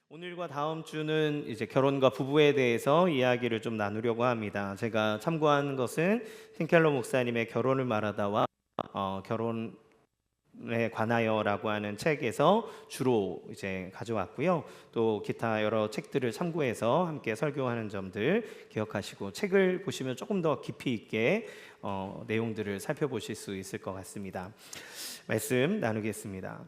오늘과 다음 주는 이제 결혼과 부부에 대해서 이야기를 좀 나누려고 합니다. 제가 참고한 것은 팀켈러 목사님의 결혼을 말하다와 결혼에 관하여라고 하는 책에서 주로 이제 가져왔고요. 또 기타 여러 책들을 참고해서 함께 설교하는 점들 기억하시고 책을 보시면 조금 더 깊이 있게 내용들을 살펴보실 수 있을 것 같습니다. 말씀 나누겠습니다.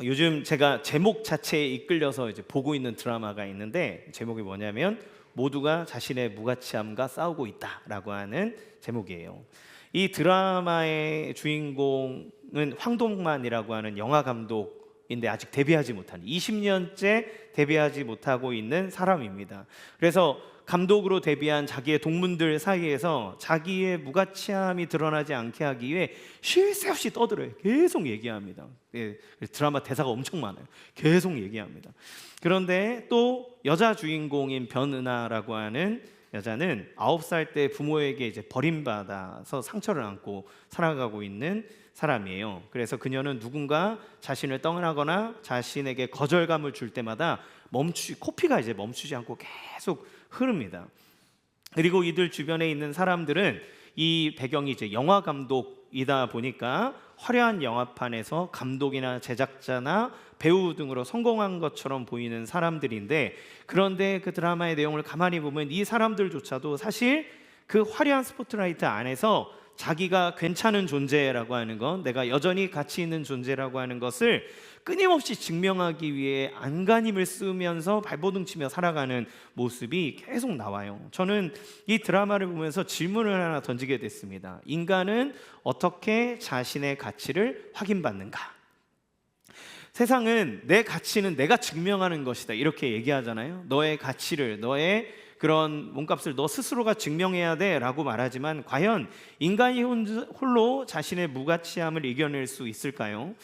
요즘 제가 제목 자체에 이끌려서 이제 보고 있는 드라마가 있는데 제목이 뭐냐면 모두가 자신의 무가치함과 싸우고 있다라고 하는 제목이에요. 이 드라마의 주인공은 황동만이라고 하는 영화 감독인데 아직 데뷔하지 못한 20년째 데뷔하지 못하고 있는 사람입니다. 그래서 감독으로 데뷔한 자기의 동문들 사이에서 자기의 무가치함이 드러나지 않게 하기 위해 쉴 새 없이 떠들어요. 계속 얘기합니다. 드라마 대사가 엄청 많아요. 계속 얘기합니다. 그런데 또 여자 주인공인 변은하라고 하는 여자는 9살 때 부모에게 이제 버림받아서 상처를 안고 살아가고 있는 사람이에요. 그래서 그녀는 누군가 자신을 떠나거나 자신에게 거절감을 줄 때마다 코피가 이제 멈추지 않고 계속 흐릅니다. 그리고 이들 주변에 있는 사람들은 이 배경이 이제 영화 감독이다 보니까 화려한 영화판에서 감독이나 제작자나 배우 등으로 성공한 것처럼 보이는 사람들인데, 그런데 그 드라마의 내용을 가만히 보면 이 사람들조차도 사실 그 화려한 스포트라이트 안에서 자기가 괜찮은 존재라고 하는 건, 내가 여전히 가치 있는 존재라고 하는 것을 끊임없이 증명하기 위해 안간힘을 쓰면서 발버둥 치며 살아가는 모습이 계속 나와요. 저는 이 드라마를 보면서 질문을 하나 던지게 됐습니다. 인간은 어떻게 자신의 가치를 확인받는가? 세상은 내 가치는 내가 증명하는 것이다 이렇게 얘기하잖아요. 너의 가치를, 너의 그런 몸값을 너 스스로가 증명해야 돼 라고 말하지만, 과연 인간이 홀로 자신의 무가치함을 이겨낼 수 있을까요?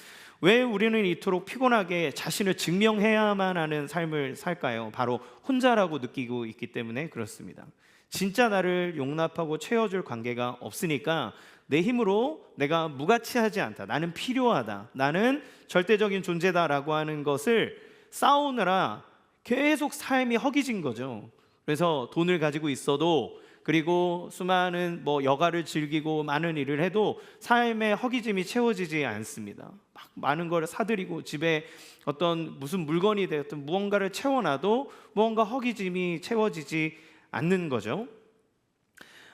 왜 우리는 이토록 피곤하게 자신을 증명해야만 하는 삶을 살까요? 바로 혼자라고 느끼고 있기 때문에 그렇습니다. 진짜 나를 용납하고 채워줄 관계가 없으니까 내 힘으로 내가 무가치하지 않다, 나는 필요하다, 나는 절대적인 존재다라고 하는 것을 싸우느라 계속 삶이 허기진 거죠. 그래서 돈을 가지고 있어도, 그리고 수많은 여가를 즐기고 많은 일을 해도 삶의 허기짐이 채워지지 않습니다. 막 많은 걸 사들이고 집에 어떤 무슨 물건이 되었든 무언가를 채워놔도 무언가 허기짐이 채워지지 않는 거죠.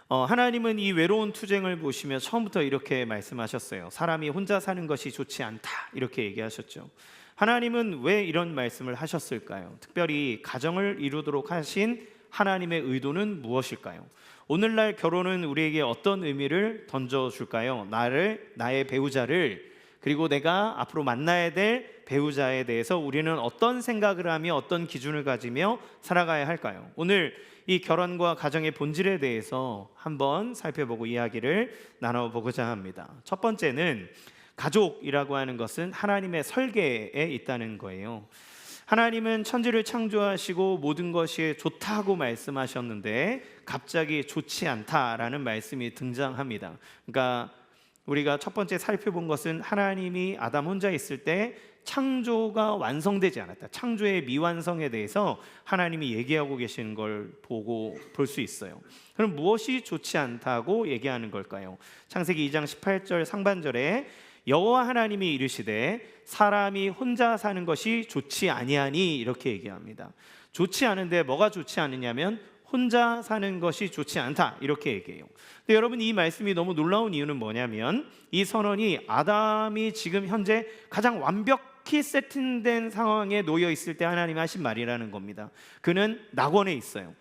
하나님은 이 외로운 투쟁을 보시며 처음부터 이렇게 말씀하셨어요. 사람이 혼자 사는 것이 좋지 않다 이렇게 얘기하셨죠. 하나님은 왜 이런 말씀을 하셨을까요? 특별히 가정을 이루도록 하신 하나님의 의도는 무엇일까요? 오늘날 결혼은 우리에게 어떤 의미를 던져줄까요? 나의 배우자를, 그리고 내가 앞으로 만나야 될 배우자에 대해서 우리는 어떤 생각을 하며 어떤 기준을 가지며 살아가야 할까요? 오늘 이 결혼과 가정의 본질에 대해서 한번 살펴보고 이야기를 나눠보고자 합니다. 첫 번째는 가족이라고 하는 것은 하나님의 설계에 있다는 거예요. 하나님은 천지를 창조하시고 모든 것이 좋다고 말씀하셨는데 갑자기 좋지 않다라는 말씀이 등장합니다. 그러니까 우리가 첫 번째 살펴본 것은 하나님이 아담 혼자 있을 때 창조가 완성되지 않았다, 창조의 미완성에 대해서 하나님이 얘기하고 계시는 걸 볼 수 있어요. 그럼 무엇이 좋지 않다고 얘기하는 걸까요? 창세기 2장 18절 상반절에 여호와 하나님이 이르시되 사람이 혼자 사는 것이 좋지 아니하니 이렇게 얘기합니다. 좋지 않은데 뭐가 좋지 않으냐면 혼자 사는 것이 좋지 않다 이렇게 얘기해요. 근데 여러분, 이 말씀이 너무 놀라운 이유는 뭐냐면 이 선언이 아담이 지금 현재 가장 완벽히 세팅된 상황에 놓여 있을 때 하나님이 하신 말이라는 겁니다. 그는 낙원에 있어요.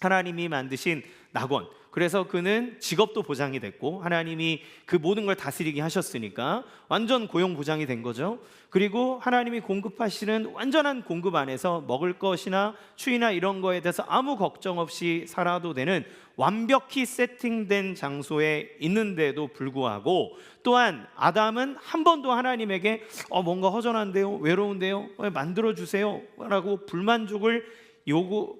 하나님이 만드신 낙원. 그래서 그는 직업도 보장이 됐고 하나님이 그 모든 걸 다스리게 하셨으니까 완전 고용 보장이 된 거죠. 그리고 하나님이 공급하시는 완전한 공급 안에서 먹을 것이나 추위나 이런 거에 대해서 아무 걱정 없이 살아도 되는 완벽히 세팅된 장소에 있는데도 불구하고, 또한 아담은 한 번도 하나님에게 뭔가 허전한데요, 외로운데요, 만들어주세요 라고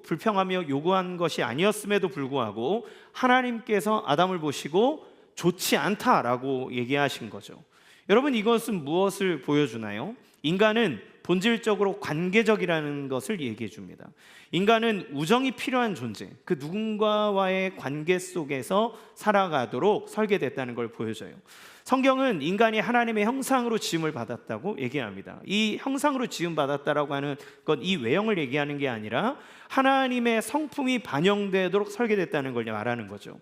불평하며 요구한 것이 아니었음에도 불구하고 하나님께서 아담을 보시고 좋지 않다라고 얘기하신 거죠. 여러분, 이것은 무엇을 보여주나요? 인간은 본질적으로 관계적이라는 것을 얘기해 줍니다. 인간은 우정이 필요한 존재, 그 누군가와의 관계 속에서 살아가도록 설계됐다는 걸 보여줘요. 성경은 인간이 하나님의 형상으로 지음을 받았다고 얘기합니다. 이 형상으로 지음 받았다라고 하는 건 이 외형을 얘기하는 게 아니라 하나님의 성품이 반영되도록 설계됐다는 걸 말하는 거죠.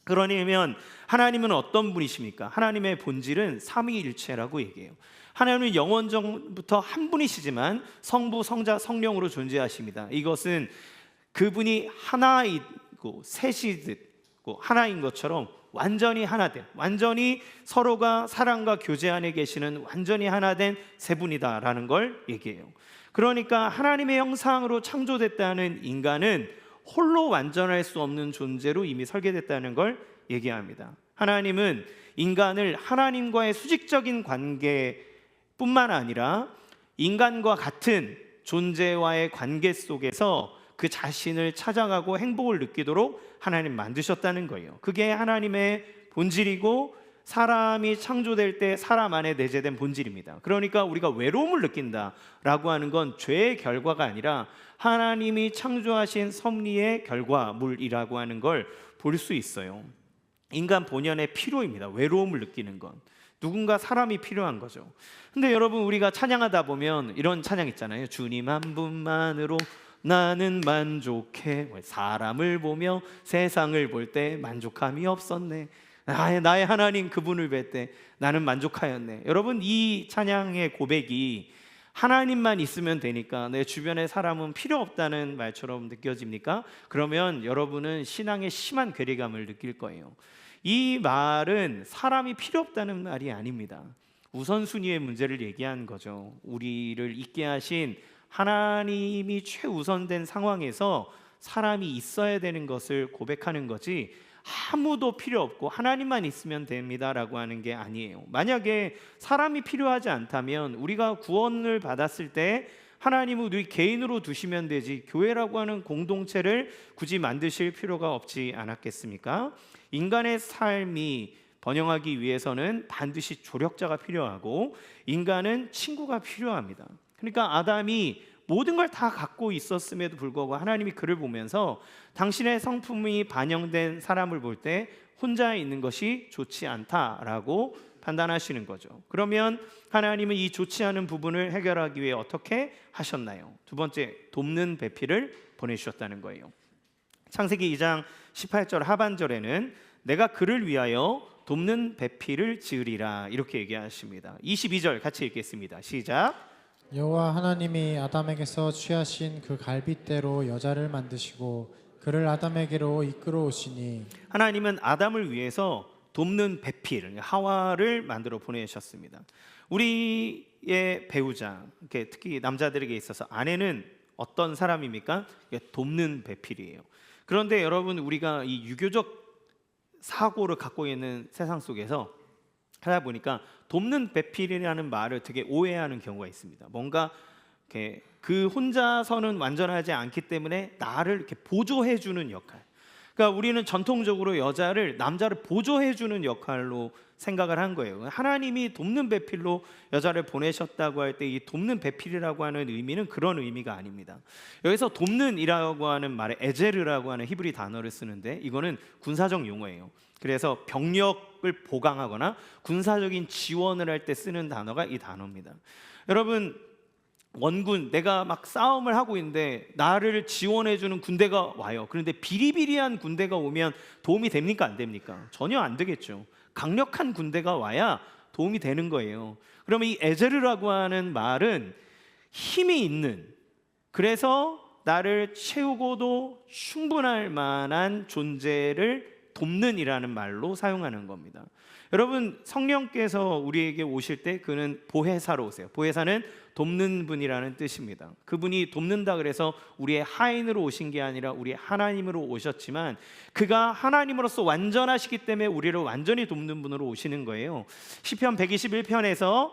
그러면 하나님은 어떤 분이십니까? 하나님의 본질은 삼위일체라고 얘기해요. 하나님은 영원전부터 한 분이시지만 성부, 성자, 성령으로 존재하십니다. 이것은 그분이 하나이고 셋이고 하나인 것처럼 완전히 하나된, 완전히 서로가 사랑과 교제 안에 계시는 완전히 하나된 세 분이다라는 걸 얘기해요. 그러니까 하나님의 형상으로 창조됐다는 인간은 홀로 완전할 수 없는 존재로 이미 설계됐다는 걸 얘기합니다. 하나님은 인간을 하나님과의 수직적인 관계뿐만 아니라 인간과 같은 존재와의 관계 속에서 그 자신을 찾아가고 행복을 느끼도록 하나님 만드셨다는 거예요. 그게 하나님의 본질이고 사람이 창조될 때 사람 안에 내재된 본질입니다. 그러니까 우리가 외로움을 느낀다라고 하는 건 죄의 결과가 아니라 하나님이 창조하신 섭리의 결과물이라고 하는 걸 볼 수 있어요. 인간 본연의 필요입니다. 외로움을 느끼는 건 누군가 사람이 필요한 거죠. 근데 여러분, 우리가 찬양하다 보면 이런 찬양 있잖아요. 주님 한 분만으로 나는 만족해. 사람을 보며 세상을 볼 때 만족함이 없었네. 나의 하나님 그분을 뵐 때 나는 만족하였네. 여러분, 이 찬양의 고백이 하나님만 있으면 되니까 내 주변의 사람은 필요 없다는 말처럼 느껴집니까? 그러면 여러분은 신앙의 심한 괴리감을 느낄 거예요. 이 말은 사람이 필요 없다는 말이 아닙니다. 우선순위의 문제를 얘기한 거죠. 우리를 있게 하신 하나님이 최우선된 상황에서 사람이 있어야 되는 것을 고백하는 거지, 아무도 필요 없고 하나님만 있으면 됩니다라고 하는 게 아니에요. 만약에 사람이 필요하지 않다면 우리가 구원을 받았을 때 하나님은 우리 개인으로 두시면 되지 교회라고 하는 공동체를 굳이 만드실 필요가 없지 않았겠습니까? 인간의 삶이 번영하기 위해서는 반드시 조력자가 필요하고 인간은 친구가 필요합니다. 그러니까 아담이 모든 걸 다 갖고 있었음에도 불구하고 하나님이 그를 보면서 당신의 성품이 반영된 사람을 볼 때 혼자 있는 것이 좋지 않다라고 판단하시는 거죠. 그러면 하나님은 이 좋지 않은 부분을 해결하기 위해 어떻게 하셨나요? 두 번째, 돕는 배필을 보내주셨다는 거예요. 창세기 2장 18절 하반절에는 내가 그를 위하여 돕는 배필을 지으리라 이렇게 얘기하십니다. 22절 같이 읽겠습니다. 시작. 여호와 하나님이 아담에게서 취하신 그 갈빗대로 여자를 만드시고 그를 아담에게로 이끌어 오시니, 하나님은 아담을 위해서 돕는 배필 하와를 만들어 보내셨습니다. 우리의 배우자, 특히 남자들에게 있어서 아내는 어떤 사람입니까? 돕는 배필이에요. 그런데 여러분, 우리가 이 유교적 사고를 갖고 있는 세상 속에서 하다 보니까 돕는 배필이라는 말을 되게 오해하는 경우가 있습니다. 뭔가 그 혼자서는 완전하지 않기 때문에 나를 이렇게 보조해주는 역할. 그러니까 우리는 전통적으로 여자를 남자를 보조해주는 역할로 생각을 한 거예요. 하나님이 돕는 배필로 여자를 보내셨다고 할 때 이 돕는 배필이라고 하는 의미는 그런 의미가 아닙니다. 여기서 돕는이라고 하는 말에 에제르라고 하는 히브리 단어를 쓰는데 이거는 군사적 용어예요. 그래서 병력을 보강하거나 군사적인 지원을 할 때 쓰는 단어가 이 단어입니다. 여러분, 원군, 내가 막 싸움을 하고 있는데 나를 지원해주는 군대가 와요. 그런데 비리비리한 군대가 오면 도움이 됩니까? 안 됩니까? 전혀 안 되겠죠. 강력한 군대가 와야 도움이 되는 거예요. 그러면 이 에제르라고 하는 말은 힘이 있는, 그래서 나를 채우고도 충분할 만한 존재를 돕는 이라는 말로 사용하는 겁니다. 여러분, 성령께서 우리에게 오실 때 그는 보혜사로 오세요. 보혜사는 돕는 분이라는 뜻입니다. 그분이 돕는다 그래서 우리의 하인으로 오신 게 아니라 우리의 하나님으로 오셨지만 그가 하나님으로서 완전하시기 때문에 우리를 완전히 돕는 분으로 오시는 거예요. 시편 121편에서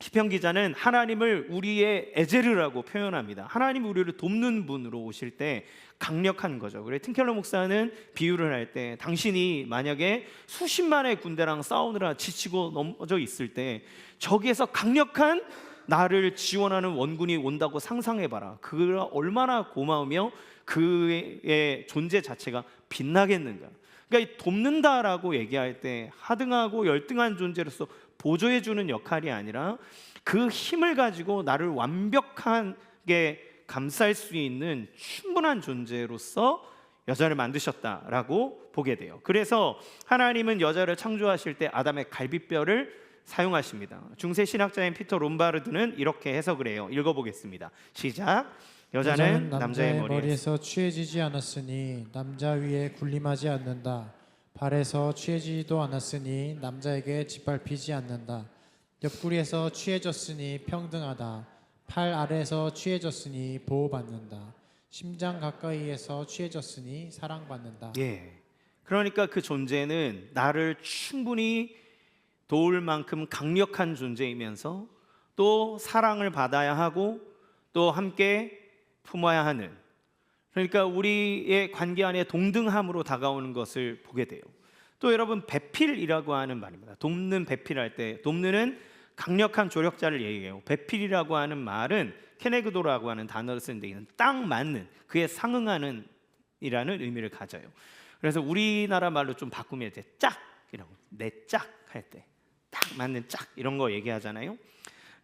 시편 기자는 하나님을 우리의 에제르라고 표현합니다. 하나님 우리를 돕는 분으로 오실 때 강력한 거죠. 그래 틴켈러 목사는 비유를 할 때 당신이 만약에 수십만의 군대랑 싸우느라 지치고 넘어져 있을 때 저기에서 강력한 나를 지원하는 원군이 온다고 상상해봐라. 그가 얼마나 고마우며 그의 존재 자체가 빛나겠는가. 그러니까 이 돕는다라고 얘기할 때 하등하고 열등한 존재로서 보조해주는 역할이 아니라 그 힘을 가지고 나를 완벽하게 감쌀 수 있는 충분한 존재로서 여자를 만드셨다라고 보게 돼요. 그래서 하나님은 여자를 창조하실 때 아담의 갈비뼈를 사용하십니다. 중세 신학자인 피터 롬바르드는 이렇게 해석을 해요. 읽어보겠습니다. 시작. 여자는 남자의 머리에서 취해지지 않았으니 남자 위에 군림하지 않는다. 발에서 취해지지도 않았으니 남자에게 짓밟히지 않는다. 옆구리에서 취해졌으니 평등하다. 팔 아래에서 취해졌으니 보호받는다. 심장 가까이에서 취해졌으니 사랑받는다. 그러니까 그 존재는 나를 충분히 도울 만큼 강력한 존재이면서 또 사랑을 받아야 하고 또 함께 품어야 하는, 그러니까 우리의 관계 안에 동등함으로 다가오는 것을 보게 돼요. 또 여러분, 배필이라고 하는 말입니다. 돕는, 배필할 때 돕는은 강력한 조력자를 얘기해요. 배필이라고 하는 말은 케네그도라고 하는 단어를 쓰는데 딱 맞는, 그에 상응하는 이라는 의미를 가져요. 그래서 우리나라 말로 좀 바꾸면 이제 짝이라고, 내 짝 할 때 딱 맞는 짝, 이런 거 얘기하잖아요.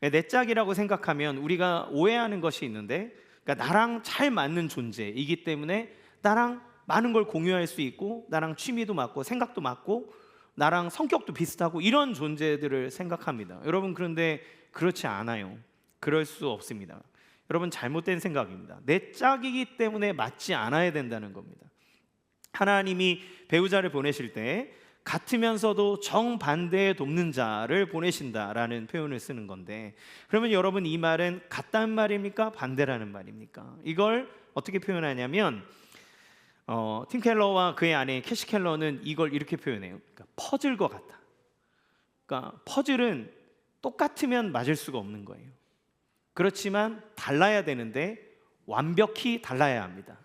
내 짝이라고 생각하면 우리가 오해하는 것이 있는데, 그러니까 나랑 잘 맞는 존재이기 때문에 나랑 많은 걸 공유할 수 있고 나랑 취미도 맞고 생각도 맞고 나랑 성격도 비슷하고 이런 존재들을 생각합니다. 여러분, 그런데 그렇지 않아요. 그럴 수 없습니다. 여러분, 잘못된 생각입니다. 내 짝이기 때문에 맞지 않아야 된다는 겁니다. 하나님이 배우자를 보내실 때 같으면서도 정반대에 돕는 자를 보내신다라는 표현을 쓰는 건데, 그러면 여러분, 이 말은 같다는 말입니까? 반대라는 말입니까? 이걸 어떻게 표현하냐면 팀 켈러와 그의 아내 캐시 켈러는 이걸 이렇게 표현해요. 그러니까 퍼즐과 같다. 그러니까 퍼즐은 똑같으면 맞을 수가 없는 거예요. 그렇지만 달라야 되는데 완벽히 달라야 합니다.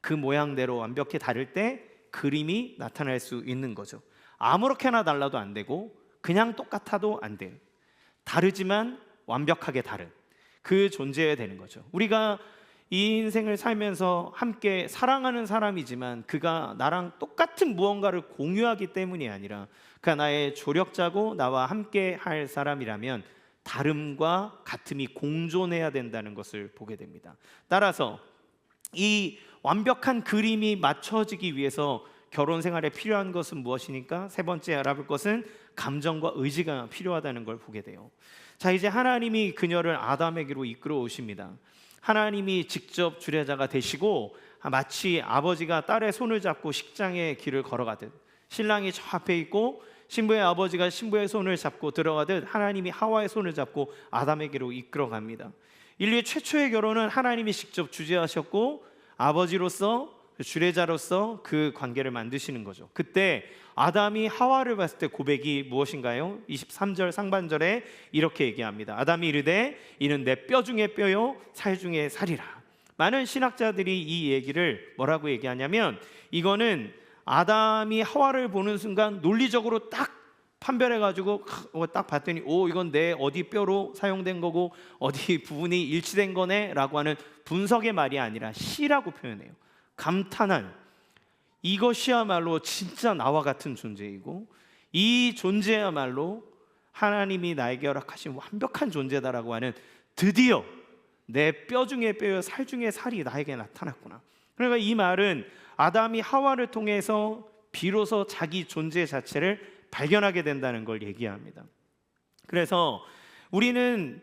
그 모양대로 완벽히 다를 때 그림이 나타날 수 있는 거죠. 아무렇게나 달라도 안 되고 그냥 똑같아도 안 돼요. 다르지만 완벽하게 다른 그 존재여야 되는 거죠. 우리가 이 인생을 살면서 함께 사랑하는 사람이지만 그가 나랑 똑같은 무언가를 공유하기 때문이 아니라 그가 나의 조력자고 나와 함께 할 사람이라면 다름과 같음이 공존해야 된다는 것을 보게 됩니다. 따라서 이 완벽한 그림이 맞춰지기 위해서 결혼 생활에 필요한 것은 무엇이니까? 세 번째 알아볼 것은 감정과 의지가 필요하다는 걸 보게 돼요. 자, 이제 하나님이 그녀를 아담에게로 이끌어 오십니다. 하나님이 직접 주례자가 되시고 마치 아버지가 딸의 손을 잡고 식장의 길을 걸어가듯, 신랑이 저 앞에 있고 신부의 아버지가 신부의 손을 잡고 들어가듯 하나님이 하와의 손을 잡고 아담에게로 이끌어 갑니다. 인류의 최초의 결혼은 하나님이 직접 주재하셨고 아버지로서, 주례자로서 그 관계를 만드시는 거죠. 그때 아담이 하와를 봤을 때 고백이 무엇인가요? 23절 상반절에 이렇게 얘기합니다. 아담이 이르되 이는 내 뼈 중에 뼈요 살 중에 살이라. 많은 신학자들이 이 얘기를 뭐라고 얘기하냐면, 이거는 아담이 하와를 보는 순간 논리적으로 딱 판별해가지고 딱 봤더니 이건 내 어디 뼈로 사용된 거고 어디 부분이 일치된 거네 라고 하는 분석의 말이 아니라 시라고 표현해요. 감탄한, 이것이야말로 진짜 나와 같은 존재이고 이 존재야말로 하나님이 나에게 허락하신 완벽한 존재다라고 하는, 드디어 내 뼈 중에 뼈요 살 중에 살이 나에게 나타났구나. 그러니까 이 말은 아담이 하와를 통해서 비로소 자기 존재 자체를 발견하게 된다는 걸 얘기합니다. 그래서 우리는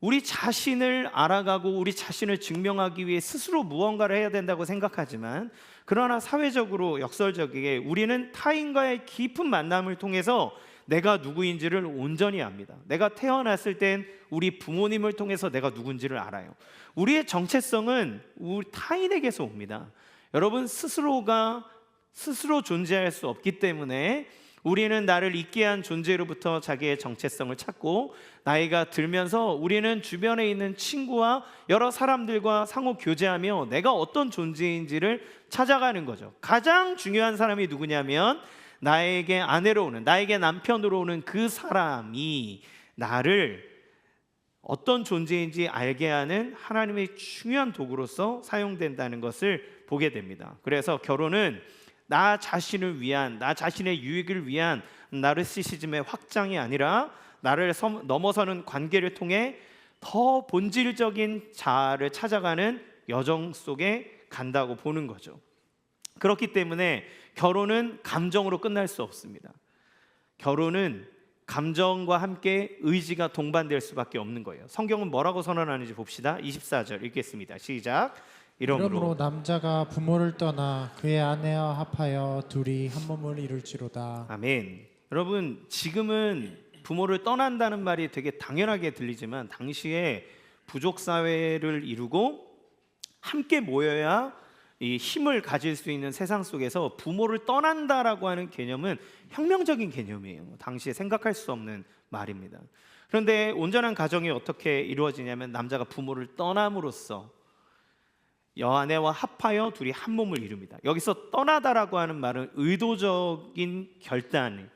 우리 자신을 알아가고 우리 자신을 증명하기 위해 스스로 무언가를 해야 된다고 생각하지만, 그러나 사회적으로 역설적이게 우리는 타인과의 깊은 만남을 통해서 내가 누구인지를 온전히 압니다. 내가 태어났을 땐 우리 부모님을 통해서 내가 누군지를 알아요. 우리의 정체성은 우리 타인에게서 옵니다. 여러분, 스스로가 스스로 존재할 수 없기 때문에 우리는 나를 있게 한 존재로부터 자기의 정체성을 찾고, 나이가 들면서 우리는 주변에 있는 친구와 여러 사람들과 상호 교제하며 내가 어떤 존재인지를 찾아가는 거죠. 가장 중요한 사람이 누구냐면 나에게 아내로 오는, 나에게 남편으로 오는 그 사람이 나를 어떤 존재인지 알게 하는 하나님의 중요한 도구로서 사용된다는 것을 보게 됩니다. 그래서 결혼은 나 자신을 위한, 나 자신의 유익을 위한 나르시시즘의 확장이 아니라 나를 넘어서는 관계를 통해 더 본질적인 자아를 찾아가는 여정 속에 간다고 보는 거죠. 그렇기 때문에 결혼은 감정으로 끝날 수 없습니다. 결혼은 감정과 함께 의지가 동반될 수밖에 없는 거예요. 성경은 뭐라고 선언하는지 봅시다. 24절 읽겠습니다. 시작. 이러므로 남자가 부모를 떠나 그의 아내와 합하여 둘이 한 몸을 이룰지로다. 아멘. 여러분, 지금은 부모를 떠난다는 말이 되게 당연하게 들리지만 당시에 부족 사회를 이루고 함께 모여야 이 힘을 가질 수 있는 세상 속에서 부모를 떠난다라고 하는 개념은 혁명적인 개념이에요. 당시에 생각할 수 없는 말입니다. 그런데 온전한 가정이 어떻게 이루어지냐면 남자가 부모를 떠남으로써 여아내와 합하여 둘이 한 몸을 이룹니다. 여기서 떠나다라고 하는 말은 의도적인 결단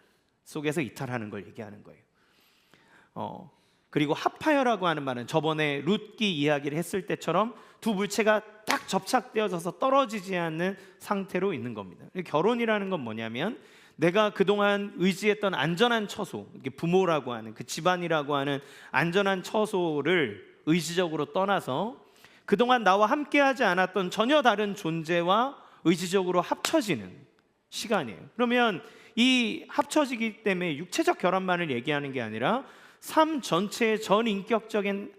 속에서 이탈하는 걸 얘기하는 거예요. 그리고 합하여라고 하는 말은 저번에 룻기 이야기를 했을 때처럼 두 물체가 딱 접착되어져서 떨어지지 않는 상태로 있는 겁니다. 결혼이라는 건 뭐냐면 내가 그동안 의지했던 안전한 처소, 부모라고 하는 그 집안이라고 하는 안전한 처소를 의지적으로 떠나서 그동안 나와 함께하지 않았던 전혀 다른 존재와 의지적으로 합쳐지는 시간이에요. 그러면 이 합쳐지기 때문에 육체적 결합만을 얘기하는 게 아니라 삶 전체의 전인격적인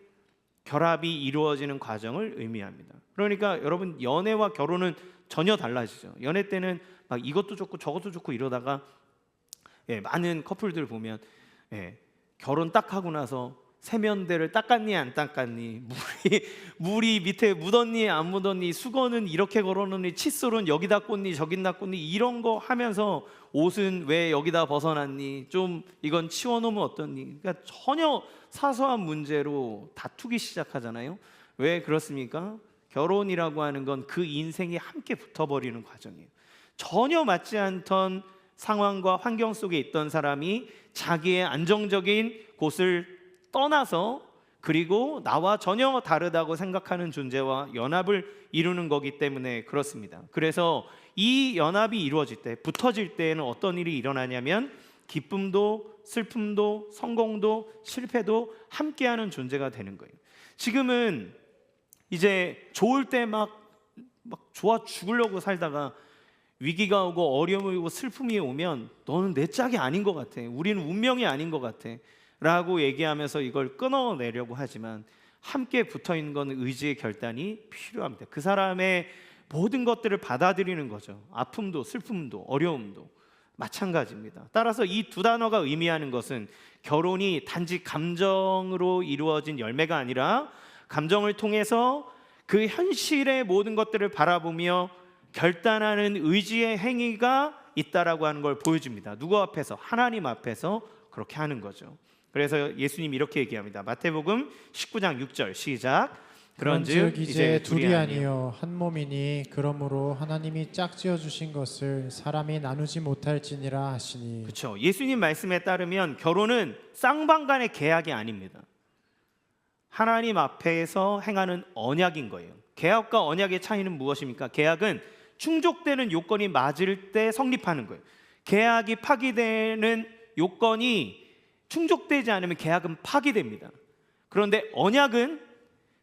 결합이 이루어지는 과정을 의미합니다. 그러니까 여러분, 연애와 결혼은 전혀 달라지죠. 연애 때는 막 이것도 좋고 저것도 좋고 이러다가 많은 커플들 보면 결혼 딱 하고 나서 세면대를 닦았니 안 닦았니, 물이 밑에 묻었니 안 묻었니, 수건은 이렇게 걸어놓니, 칫솔은 여기다 꽂니 저기다 꽂니, 이런 거 하면서 옷은 왜 여기다 벗어놨니, 좀 이건 치워놓으면 어떻니. 그러니까 전혀 사소한 문제로 다투기 시작하잖아요. 왜 그렇습니까? 결혼이라고 하는 건 그 인생이 함께 붙어버리는 과정이에요. 전혀 맞지 않던 상황과 환경 속에 있던 사람이 자기의 안정적인 곳을 떠나서 그리고 나와 전혀 다르다고 생각하는 존재와 연합을 이루는 거기 때문에 그렇습니다. 그래서 이 연합이 이루어질 때, 붙어질 때에는 어떤 일이 일어나냐면 기쁨도 슬픔도 성공도 실패도 함께하는 존재가 되는 거예요. 지금은 이제 좋을 때 막 좋아 죽으려고 살다가 위기가 오고 어려움이 오고 슬픔이 오면 너는 내 짝이 아닌 것 같아, 우리는 운명이 아닌 것 같아 라고 얘기하면서 이걸 끊어내려고 하지만 함께 붙어있는 건 의지의 결단이 필요합니다. 그 사람의 모든 것들을 받아들이는 거죠. 아픔도 슬픔도 어려움도 마찬가지입니다. 따라서 이 두 단어가 의미하는 것은 결혼이 단지 감정으로 이루어진 열매가 아니라 감정을 통해서 그 현실의 모든 것들을 바라보며 결단하는 의지의 행위가 있다라고 하는 걸 보여줍니다. 누구 앞에서? 하나님 앞에서 그렇게 하는 거죠. 그래서 예수님이 이렇게 얘기합니다. 마태복음 19장 6절 시작. 그런즉 이제 둘이 아니요 한 몸이니 그러므로 하나님이 짝지어 주신 것을 사람이 나누지 못할지니라 하시니. 그렇죠. 예수님 말씀에 따르면 결혼은 쌍방간의 계약이 아닙니다. 하나님 앞에서 행하는 언약인 거예요. 계약과 언약의 차이는 무엇입니까? 계약은 충족되는 요건이 맞을 때 성립하는 거예요. 계약이 파기되는 요건이 충족되지 않으면 계약은 파기됩니다. 그런데 언약은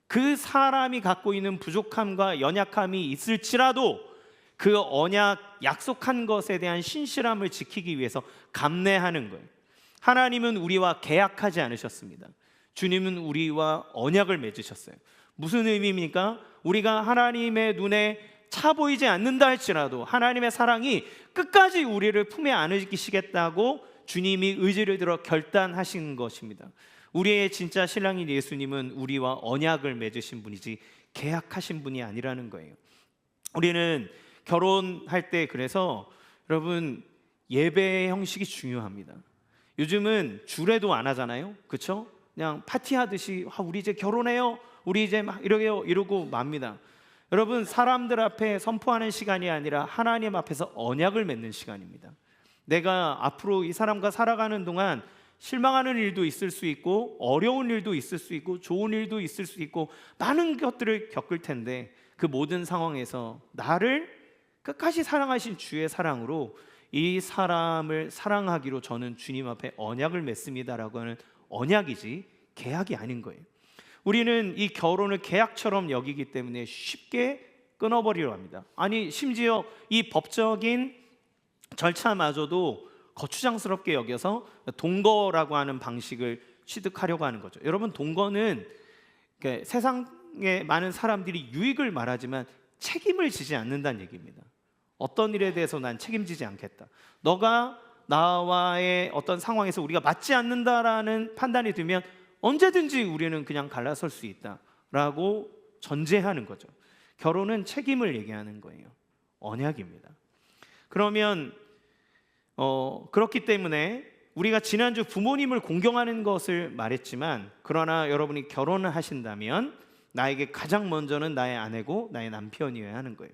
그 사람이 갖고 있는 부족함과 연약함이 있을지라도 그 언약 약속한 것에 대한 신실함을 지키기 위해서 감내하는 거예요. 하나님은 우리와 계약하지 않으셨습니다. 주님은 우리와 언약을 맺으셨어요. 무슨 의미입니까? 우리가 하나님의 눈에 차 보이지 않는다 할지라도 하나님의 사랑이 끝까지 우리를 품에 안으시겠다고 주님이 의지를 들어 결단하신 것입니다. 우리의 진짜 신랑인 예수님은 우리와 언약을 맺으신 분이지 계약하신 분이 아니라는 거예요. 우리는 결혼할 때 그래서 여러분 예배 형식이 중요합니다. 요즘은 주례도 안 하잖아요. 그렇죠? 그냥 파티하듯이 우리 이제 결혼해요, 우리 이제 막 이러고 맙니다. 여러분, 사람들 앞에 선포하는 시간이 아니라 하나님 앞에서 언약을 맺는 시간입니다. 내가 앞으로 이 사람과 살아가는 동안 실망하는 일도 있을 수 있고 어려운 일도 있을 수 있고 좋은 일도 있을 수 있고 많은 것들을 겪을 텐데 그 모든 상황에서 나를 끝까지 사랑하신 주의 사랑으로 이 사람을 사랑하기로 저는 주님 앞에 언약을 맺습니다라고 하는 언약이지 계약이 아닌 거예요. 우리는 이 결혼을 계약처럼 여기기 때문에 쉽게 끊어버리려 합니다. 아니 심지어 이 법적인 절차마저도 거추장스럽게 여겨서 동거라고 하는 방식을 취득하려고 하는 거죠. 여러분, 동거는 세상에 많은 사람들이 유익을 말하지만 책임을 지지 않는다는 얘기입니다. 어떤 일에 대해서 난 책임지지 않겠다. 너가 나와의 어떤 상황에서 우리가 맞지 않는다라는 판단이 들면 언제든지 우리는 그냥 갈라설 수 있다라고 전제하는 거죠. 결혼은 책임을 얘기하는 거예요. 언약입니다. 그러면 그렇기 때문에 우리가 지난주 부모님을 공경하는 것을 말했지만, 그러나 여러분이 결혼을 하신다면 나에게 가장 먼저는 나의 아내고 나의 남편이어야 하는 거예요.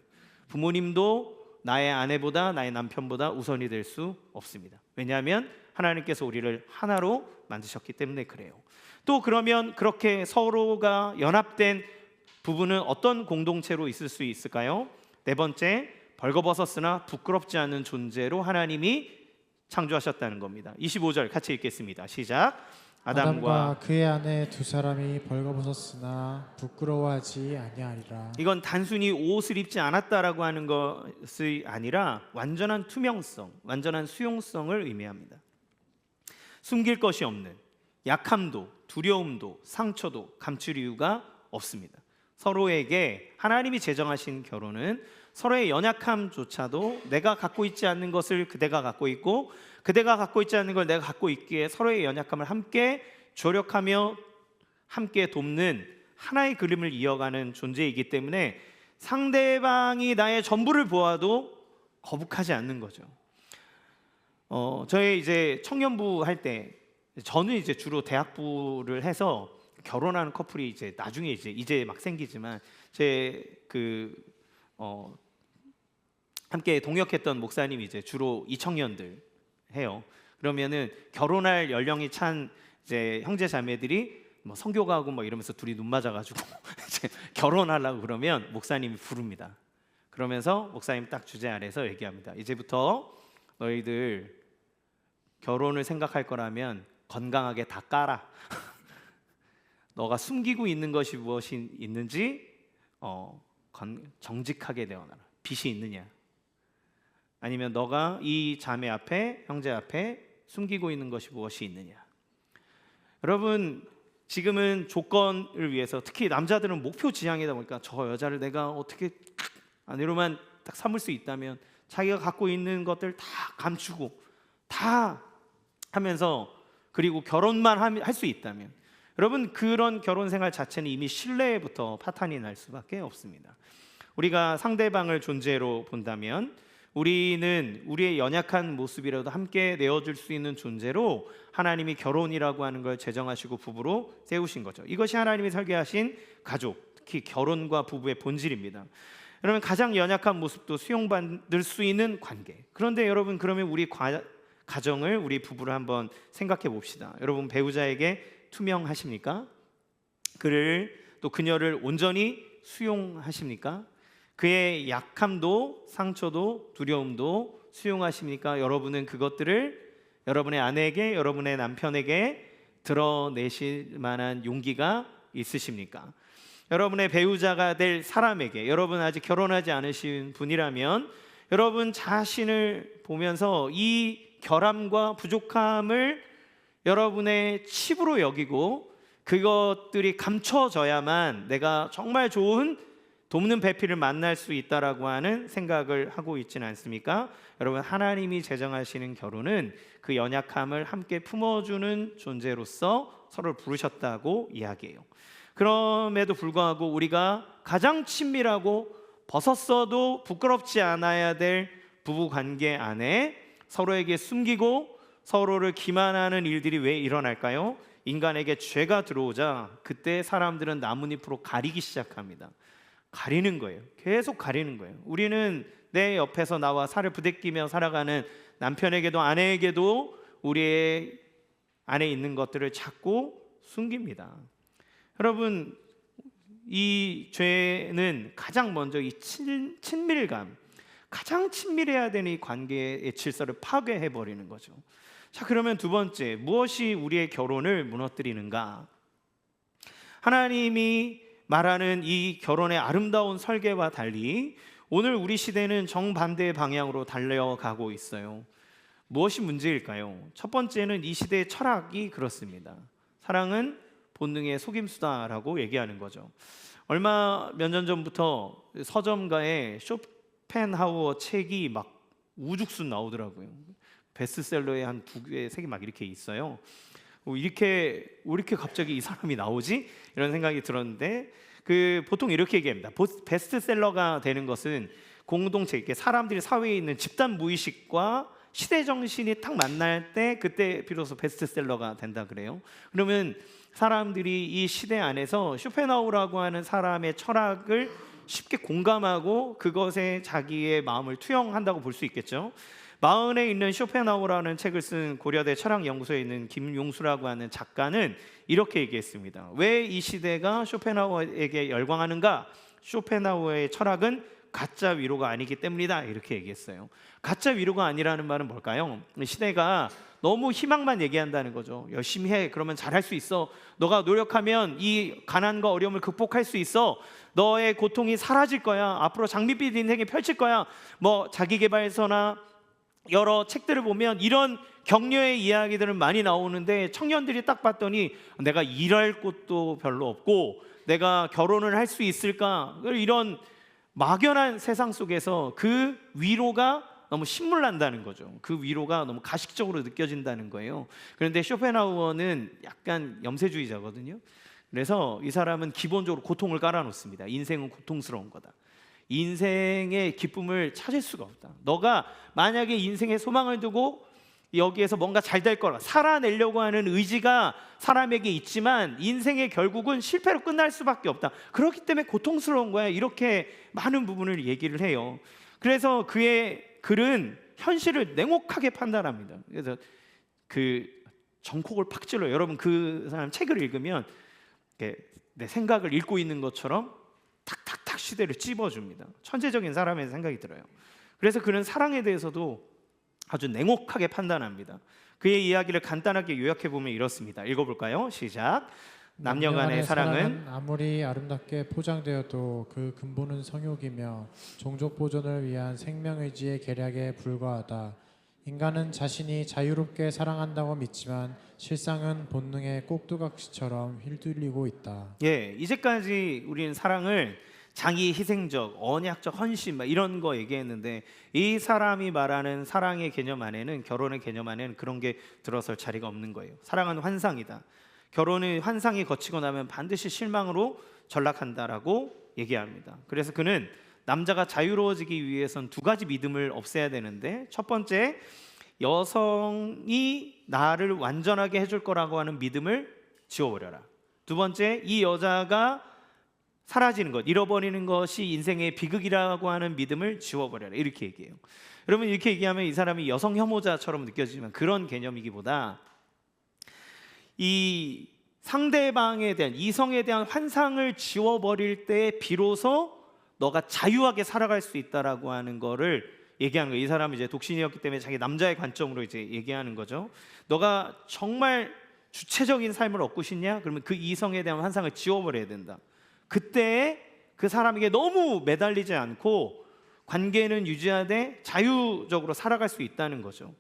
부모님도 나의 아내보다 나의 남편보다 우선이 될 수 없습니다. 왜냐하면 하나님께서 우리를 하나로 만드셨기 때문에 그래요. 또 그러면 그렇게 서로가 연합된 부부는 어떤 공동체로 있을 수 있을까요? 네 번째, 벌거벗었으나 부끄럽지 않은 존재로 하나님이 창조하셨다는 겁니다. 25절 같이 읽겠습니다. 시작. 아담과 그의 아내 두 사람이 벌거벗었으나 부끄러워하지 아니하리라. 이건 단순히 옷을 입지 않았다라고 하는 것이 아니라 완전한 투명성, 완전한 수용성을 의미합니다. 숨길 것이 없는, 약함도 두려움도 상처도 감출 이유가 없습니다. 서로에게 하나님이 제정하신 결혼은 서로의 연약함조차도 내가 갖고 있지 않는 것을 그대가 갖고 있고 그대가 갖고 있지 않는 걸 내가 갖고 있기에 서로의 연약함을 함께 조력하며 함께 돕는 하나의 그림을 이어가는 존재이기 때문에 상대방이 나의 전부를 보아도 거북하지 않는 거죠. 저희 이제 청년부 할 때 저는 이제 주로 대학부를 해서 결혼하는 커플이 이제 나중에 이제 막 생기지만 함께 동역했던 목사님이 이제 주로 이 청년들 해요. 그러면은 결혼할 연령이 찬 이제 형제 자매들이 뭐 선교 가고 뭐 이러면서 둘이 눈 맞아가지고 이제 결혼하려고 그러면 목사님이 부릅니다. 그러면서 목사님 딱 주제 아래서 얘기합니다. 이제부터 너희들 결혼을 생각할 거라면 건강하게 다 깔아. 너가 숨기고 있는 것이 무엇이 있는지 정직하게 내어놔라. 빚이 있느냐? 아니면 너가 이 자매 앞에, 형제 앞에 숨기고 있는 것이 무엇이 있느냐? 여러분, 지금은 조건을 위해서, 특히 남자들은 목표 지향이다 보니까 저 여자를 내가 어떻게 아내로만 딱 삼을 수 있다면 자기가 갖고 있는 것들 다 감추고 다 하면서, 그리고 결혼만 할 수 있다면, 여러분 그런 결혼 생활 자체는 이미 신뢰부터 파탄이 날 수밖에 없습니다. 우리가 상대방을 존재로 본다면 우리는 우리의 연약한 모습이라도 함께 내어줄 수 있는 존재로 하나님이 결혼이라고 하는 걸 제정하시고 부부로 세우신 거죠. 이것이 하나님이 설계하신 가족, 특히 결혼과 부부의 본질입니다. 여러분, 가장 연약한 모습도 수용받을 수 있는 관계. 그런데 여러분, 그러면 우리 가정을, 우리 부부를 한번 생각해 봅시다. 여러분, 배우자에게 투명하십니까? 또 그녀를 온전히 수용하십니까? 그의 약함도 상처도 두려움도 수용하십니까? 여러분은 그것들을 여러분의 아내에게, 여러분의 남편에게 드러내실 만한 용기가 있으십니까? 여러분의 배우자가 될 사람에게, 여러분 아직 결혼하지 않으신 분이라면 여러분 자신을 보면서 이 결함과 부족함을 여러분의 칩으로 여기고 그것들이 감춰져야만 내가 정말 좋은 돕는 배필을 만날 수 있다라고 하는 생각을 하고 있지는 않습니까? 여러분, 하나님이 제정하시는 결혼은 그 연약함을 함께 품어주는 존재로서 서로를 부르셨다고 이야기해요. 그럼에도 불구하고 우리가 가장 친밀하고 벗었어도 부끄럽지 않아야 될 부부관계 안에 서로에게 숨기고 서로를 기만하는 일들이 왜 일어날까요? 인간에게 죄가 들어오자 그때 사람들은 나뭇잎으로 가리기 시작합니다. 가리는 거예요. 계속 가리는 거예요. 우리는 내 옆에서 나와 살을 부대끼며 살아가는 남편에게도 아내에게도 우리의 안에 있는 것들을 자꾸 숨깁니다. 여러분, 이 죄는 가장 먼저 이 친밀감, 가장 친밀해야 되는 이 관계의 질서를 파괴해 버리는 거죠. 자, 그러면 두 번째, 무엇이 우리의 결혼을 무너뜨리는가? 하나님이 말하는 이 결혼의 아름다운 설계와 달리 오늘 우리 시대는 정반대의 방향으로 달려가고 있어요. 무엇이 문제일까요? 첫 번째는 이 시대의 철학이 그렇습니다. 사랑은 본능의 속임수다라고 얘기하는 거죠. 얼마 몇 년 전부터 서점가에 쇼펜하우어 책이 막 우죽순 나오더라고요. 베스트셀러에 한 2개, 3개 막 이렇게 있어요. 왜 이렇게 갑자기 이 사람이 나오지? 이런 생각이 들었는데, 보통 이렇게 얘기합니다. 베스트셀러가 되는 것은 공동체, 이렇게 사람들이 사회에 있는 집단 무의식과 시대 정신이 딱 만날 때 그때 비로소 베스트셀러가 된다 그래요. 그러면 사람들이 이 시대 안에서 쇼펜하우어라고 하는 사람의 철학을 쉽게 공감하고 그것에 자기의 마음을 투영한다고 볼 수 있겠죠. 마흔에 있는 쇼펜하우어라는 책을 쓴 고려대 철학연구소에 있는 김용수라고 하는 작가는 이렇게 얘기했습니다. 왜 이 시대가 쇼펜하우어에게 열광하는가? 쇼펜하우어의 철학은 가짜 위로가 아니기 때문이다, 이렇게 얘기했어요. 가짜 위로가 아니라는 말은 뭘까요? 시대가 너무 희망만 얘기한다는 거죠. 열심히 해, 그러면 잘할 수 있어. 너가 노력하면 이 가난과 어려움을 극복할 수 있어. 너의 고통이 사라질 거야. 앞으로 장밋빛 인생이 펼칠 거야. 뭐 자기계발서나 여러 책들을 보면 이런 격려의 이야기들은 많이 나오는데, 청년들이 딱 봤더니 내가 일할 곳도 별로 없고 내가 결혼을 할 수 있을까, 이런 막연한 세상 속에서 그 위로가 너무 신물난다는 거죠. 그 위로가 너무 가식적으로 느껴진다는 거예요. 그런데 쇼펜하우어는 약간 염세주의자거든요. 그래서 이 사람은 기본적으로 고통을 깔아놓습니다. 인생은 고통스러운 거다. 인생의 기쁨을 찾을 수가 없다. 너가 만약에 인생에 소망을 두고 여기에서 뭔가 잘 될 거라 살아내려고 하는 의지가 사람에게 있지만 인생의 결국은 실패로 끝날 수밖에 없다. 그렇기 때문에 고통스러운 거야. 이렇게 많은 부분을 얘기를 해요. 그래서 그의 글은 현실을 냉혹하게 판단합니다. 그래서 그 정콕을 팍 찔러요. 여러분, 그 사람 책을 읽으면 내 생각을 읽고 있는 것처럼 탁탁탁 시대를 찝어줍니다. 천재적인 사람의 생각이 들어요. 그래서 그는 사랑에 대해서도 아주 냉혹하게 판단합니다. 그의 이야기를 간단하게 요약해 보면 이렇습니다. 읽어볼까요? 시작. 남녀간의 사랑은 아무리 아름답게 포장되어도 그 근본은 성욕이며 종족 보존을 위한 생명의지의 계략에 불과하다. 인간은 자신이 자유롭게 사랑한다고 믿지만 실상은 본능의 꼭두각시처럼 휘둘리고 있다. 예, 이제까지 우리는 사랑을 자기 희생적, 언약적 헌신 이런 거 얘기했는데, 이 사람이 말하는 사랑의 개념 안에는, 결혼의 개념 안에는 그런 게 들어설 자리가 없는 거예요. 사랑은 환상이다. 결혼의 환상이 거치고 나면 반드시 실망으로 전락한다라고 얘기합니다. 그래서 그는 남자가 자유로워지기 위해선 2가지 믿음을 없애야 되는데, 첫 번째, 여성이 나를 완전하게 해줄 거라고 하는 믿음을 지워버려라. 두 번째, 이 여자가 사라지는 것, 잃어버리는 것이 인생의 비극이라고 하는 믿음을 지워버려라, 이렇게 얘기해요. 여러분, 이렇게 얘기하면 이 사람이 여성 혐오자처럼 느껴지지만 그런 개념이기보다 이 상대방에 대한, 이성에 대한 환상을 지워버릴 때 비로소 너가 자유하게 살아갈 수 있다라고 하는 거를 얘기하는 거예요. 이 사람은 이제 독신이었기 때문에 자기 남자의 관점으로 이제 얘기하는 거죠. 너가 정말 주체적인 삶을 얻고 싶냐? 그러면 그 이성에 대한 환상을 지워버려야 된다. 그때 그 사람에게 너무 매달리지 않고 관계는 유지하되 자유적으로 살아갈 수 있다는 거죠.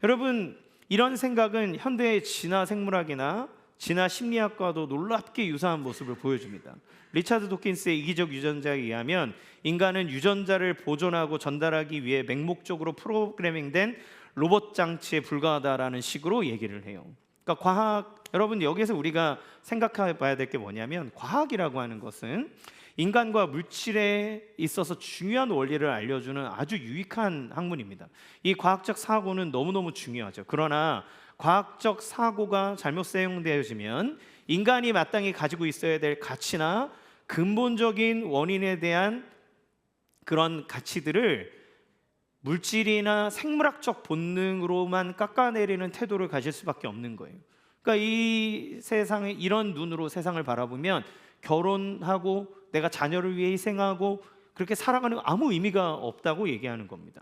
여러분, 이런 생각은 현대의 진화 생물학이나 진화 심리학과도 놀랍게 유사한 모습을 보여줍니다. 리차드 도킨스의 이기적 유전자에 의하면 인간은 유전자를 보존하고 전달하기 위해 맹목적으로 프로그래밍된 로봇 장치에 불과하다라는 식으로 얘기를 해요. 그러니까 과학, 여러분 여기서 우리가 생각해 봐야 될 게 뭐냐면, 과학이라고 하는 것은 인간과 물질에 있어서 중요한 원리를 알려주는 아주 유익한 학문입니다. 이 과학적 사고는 너무너무 중요하죠. 그러나 과학적 사고가 잘못 사용되어지면 인간이 마땅히 가지고 있어야 될 가치나 근본적인 원인에 대한 그런 가치들을 물질이나 생물학적 본능으로만 깎아내리는 태도를 가질 수밖에 없는 거예요. 그러니까 이 세상에 이런 눈으로 세상을 바라보면 결혼하고 내가 자녀를 위해 희생하고 그렇게 살아가는 아무 의미가 없다고 얘기하는 겁니다.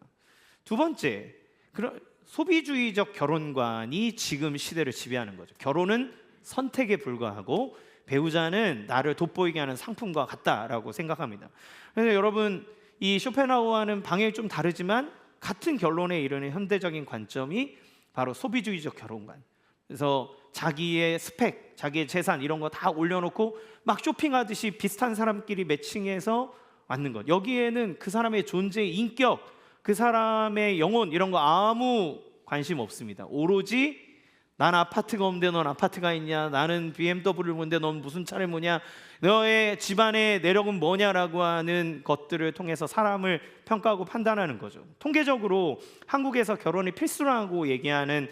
두 번째, 그런 소비주의적 결혼관이 지금 시대를 지배하는 거죠. 결혼은 선택에 불과하고 배우자는 나를 돋보이게 하는 상품과 같다라고 생각합니다. 그래서 여러분, 이 쇼펜하우어와는 방향이 좀 다르지만 같은 결론에 이르는 현대적인 관점이 바로 소비주의적 결혼관. 그래서 자기의 스펙, 자기의 재산 이런 거 다 올려놓고 막 쇼핑하듯이 비슷한 사람끼리 매칭해서 맞는 것. 여기에는 그 사람의 존재, 인격, 그 사람의 영혼 이런 거 아무 관심 없습니다. 오로지 난 아파트가 없는데 넌 아파트가 있냐, 나는 BMW를 보는데 넌 무슨 차를 모냐, 너의 집안의 내력은 뭐냐라고 하는 것들을 통해서 사람을 평가하고 판단하는 거죠. 통계적으로 한국에서 결혼이 필수라고 얘기하는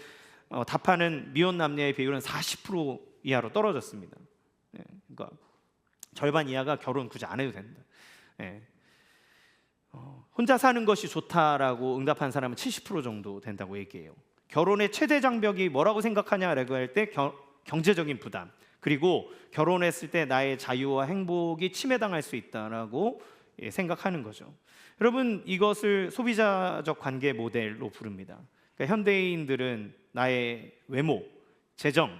답하는 미혼 남녀의 비율은 40% 이하로 떨어졌습니다. 그러니까 절반 이하가 결혼 굳이 안 해도 된다. 혼자 사는 것이 좋다라고 응답한 사람은 70% 정도 된다고 얘기해요. 결혼의 최대 장벽이 뭐라고 생각하냐라고 할 때 경제적인 부담, 그리고 결혼했을 때 나의 자유와 행복이 침해당할 수 있다라고 생각하는 거죠. 여러분, 이것을 소비자적 관계 모델로 부릅니다. 그러니까 현대인들은 나의 외모, 재정,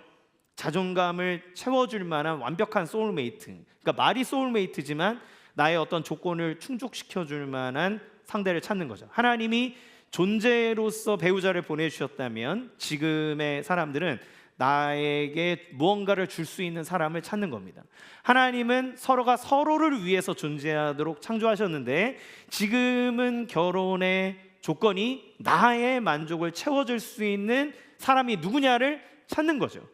자존감을 채워줄 만한 완벽한 소울메이트, 그러니까 말이 소울메이트지만 나의 어떤 조건을 충족시켜줄 만한 상대를 찾는 거죠. 하나님이 존재로서 배우자를 보내주셨다면 지금의 사람들은 나에게 무언가를 줄 수 있는 사람을 찾는 겁니다. 하나님은 서로가 서로를 위해서 존재하도록 창조하셨는데 지금은 결혼의 조건이 나의 만족을 채워줄 수 있는 사람이 누구냐를 찾는 거죠.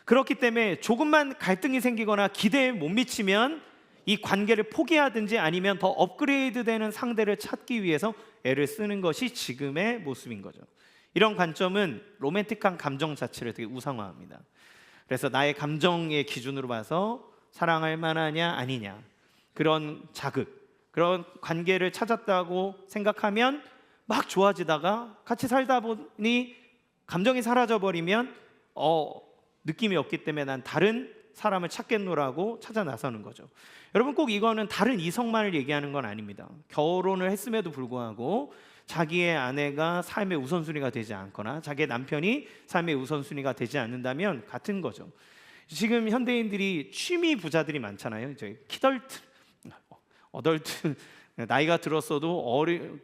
그렇기 때문에 조금만 갈등이 생기거나 기대에 못 미치면 이 관계를 포기하든지 아니면 더 업그레이드되는 상대를 찾기 위해서 애를 쓰는 것이 지금의 모습인 거죠. 이런 관점은 로맨틱한 감정 자체를 되게 우상화합니다. 그래서 나의 감정의 기준으로 봐서 사랑할 만하냐 아니냐, 그런 자극, 그런 관계를 찾았다고 생각하면 막 좋아지다가 같이 살다 보니 감정이 사라져버리면 느낌이 없기 때문에 난 다른 사람을 찾겠노라고 찾아 나서는 거죠. 여러분, 꼭 이거는 다른 이성만을 얘기하는 건 아닙니다. 결혼을 했음에도 불구하고 자기의 아내가 삶의 우선순위가 되지 않거나 자기의 남편이 삶의 우선순위가 되지 않는다면 같은 거죠. 지금 현대인들이 취미 부자들이 많잖아요. 이제 키덜트, 어덜트, 나이가 들었어도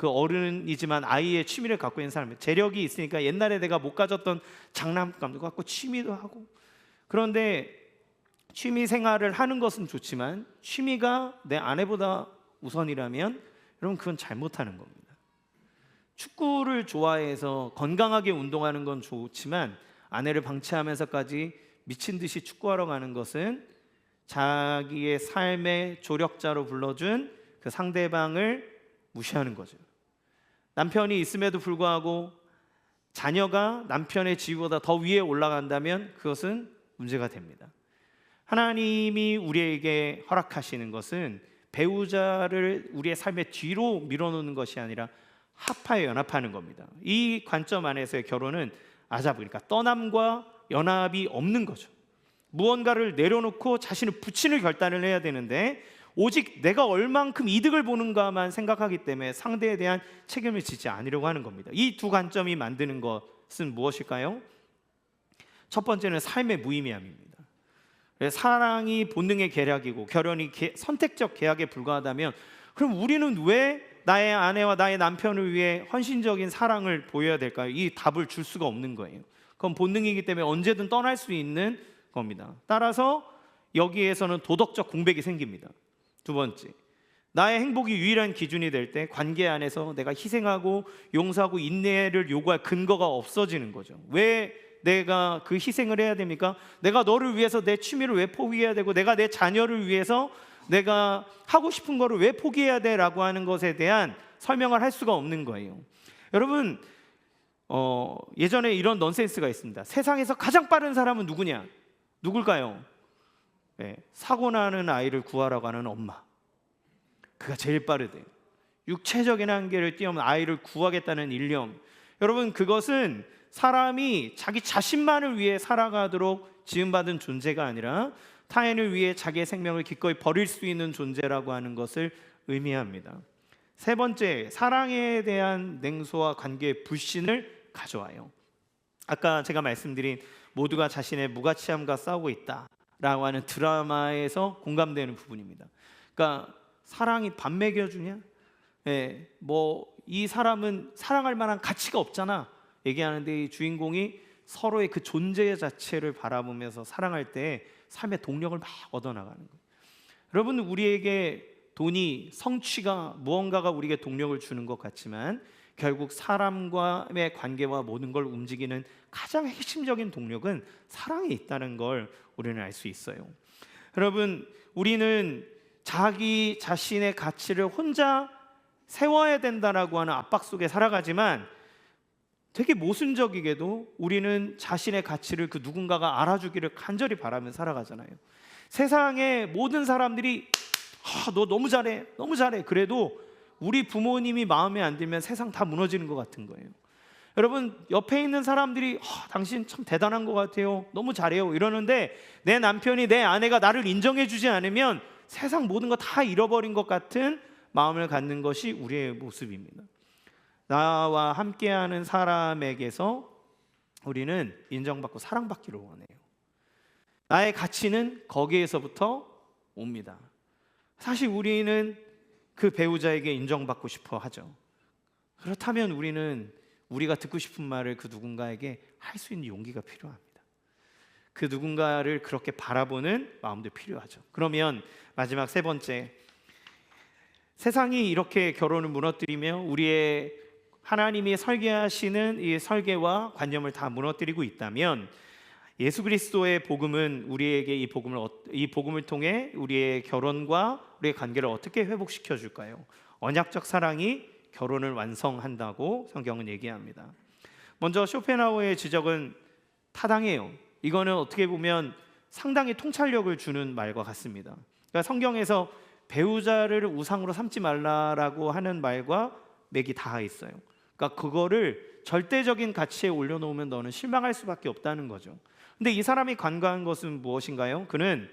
어른이지만 아이의 취미를 갖고 있는 사람, 재력이 있으니까 옛날에 내가 못 가졌던 장난감도 갖고 취미도 하고. 그런데 취미 생활을 하는 것은 좋지만 취미가 내 아내보다 우선이라면 여러분, 그건 잘못하는 겁니다. 축구를 좋아해서 건강하게 운동하는 건 좋지만 아내를 방치하면서까지 미친 듯이 축구하러 가는 것은 자기의 삶의 조력자로 불러준 그 상대방을 무시하는 거죠. 남편이 있음에도 불구하고 자녀가 남편의 지위보다 더 위에 올라간다면 그것은 문제가 됩니다. 하나님이 우리에게 허락하시는 것은 배우자를 우리의 삶의 뒤로 밀어놓는 것이 아니라 합하여 연합하는 겁니다. 이 관점 안에서의 결혼은 아자브, 그러니까 떠남과 연합이 없는 거죠. 무언가를 내려놓고 자신을 붙이는 결단을 해야 되는데 오직 내가 얼만큼 이득을 보는가만 생각하기 때문에 상대에 대한 책임을 지지 않으려고 하는 겁니다. 이 두 관점이 만드는 것은 무엇일까요? 첫 번째는 삶의 무의미함입니다. 사랑이 본능의 계략이고 결혼이 선택적 계약에 불과하다면 그럼 우리는 왜 나의 아내와 나의 남편을 위해 헌신적인 사랑을 보여야 될까요? 이 답을 줄 수가 없는 거예요. 그건 본능이기 때문에 언제든 떠날 수 있는 겁니다. 따라서 여기에서는 도덕적 공백이 생깁니다. 두 번째, 나의 행복이 유일한 기준이 될 때 관계 안에서 내가 희생하고 용서하고 인내를 요구할 근거가 없어지는 거죠. 왜 내가 그 희생을 해야 됩니까? 내가 너를 위해서 내 취미를 왜 포기해야 되고 내가 내 자녀를 위해서 내가 하고 싶은 거를 왜 포기해야 돼? 라고 하는 것에 대한 설명을 할 수가 없는 거예요. 여러분, 예전에 이런 넌센스가 있습니다. 세상에서 가장 빠른 사람은 누구냐? 누굴까요? 사고 나는 아이를 구하러 가는 엄마. 그가 제일 빠르대요. 육체적인 한계를 뛰어넘는 아이를 구하겠다는 일념. 여러분, 그것은 사람이 자기 자신만을 위해 살아가도록 지음받은 존재가 아니라 타인을 위해 자기의 생명을 기꺼이 버릴 수 있는 존재라고 하는 것을 의미합니다. 세 번째, 사랑에 대한 냉소와 관계의 불신을 가져와요. 아까 제가 말씀드린 모두가 자신의 무가치함과 싸우고 있다라고 하는 드라마에서 공감되는 부분입니다. 그러니까 사랑이 밥 먹여주냐? 이 사람은 사랑할 만한 가치가 없잖아 얘기하는데, 이 주인공이 서로의 그 존재 자체를 바라보면서 사랑할 때 삶의 동력을 막 얻어나가는 거예요. 여러분, 우리에게 돈이, 성취가, 무언가가 우리에게 동력을 주는 것 같지만 결국 사람과의 관계와 모든 걸 움직이는 가장 핵심적인 동력은 사랑에 있다는 걸 우리는 알 수 있어요. 여러분, 우리는 자기 자신의 가치를 혼자 세워야 된다라고 하는 압박 속에 살아가지만 되게 모순적이게도 우리는 자신의 가치를 그 누군가가 알아주기를 간절히 바라며 살아가잖아요. 세상의 모든 사람들이 너 너무 잘해, 너무 잘해. 그래도 우리 부모님이 마음에 안 들면 세상 다 무너지는 것 같은 거예요. 여러분, 옆에 있는 사람들이 당신 참 대단한 것 같아요, 너무 잘해요 이러는데 내 남편이, 내 아내가 나를 인정해 주지 않으면 세상 모든 거 다 잃어버린 것 같은 마음을 갖는 것이 우리의 모습입니다. 나와 함께하는 사람에게서 우리는 인정받고 사랑받기를 원해요. 나의 가치는 거기에서부터 옵니다. 사실 우리는 그 배우자에게 인정받고 싶어 하죠. 그렇다면 우리는 우리가 듣고 싶은 말을 그 누군가에게 할 수 있는 용기가 필요합니다. 그 누군가를 그렇게 바라보는 마음도 필요하죠. 그러면 마지막 세 번째, 세상이 이렇게 결혼을 무너뜨리며 우리의 하나님이 설계하시는 이 설계와 관념을 다 무너뜨리고 있다면 예수 그리스도의 복음은 우리에게 이 복음을 통해 우리의 결혼과 우리의 관계를 어떻게 회복시켜 줄까요? 언약적 사랑이 결혼을 완성한다고 성경은 얘기합니다. 먼저 쇼펜하우어의 지적은 타당해요. 이거는 어떻게 보면 상당히 통찰력을 주는 말과 같습니다. 그러니까 성경에서 배우자를 우상으로 삼지 말라라고 하는 말과 맥이 닿아 있어요. 그러니까 그거를 절대적인 가치에 올려놓으면 너는 실망할 수밖에 없다는 거죠. 근데 이 사람이 간과한 것은 무엇인가요? 그는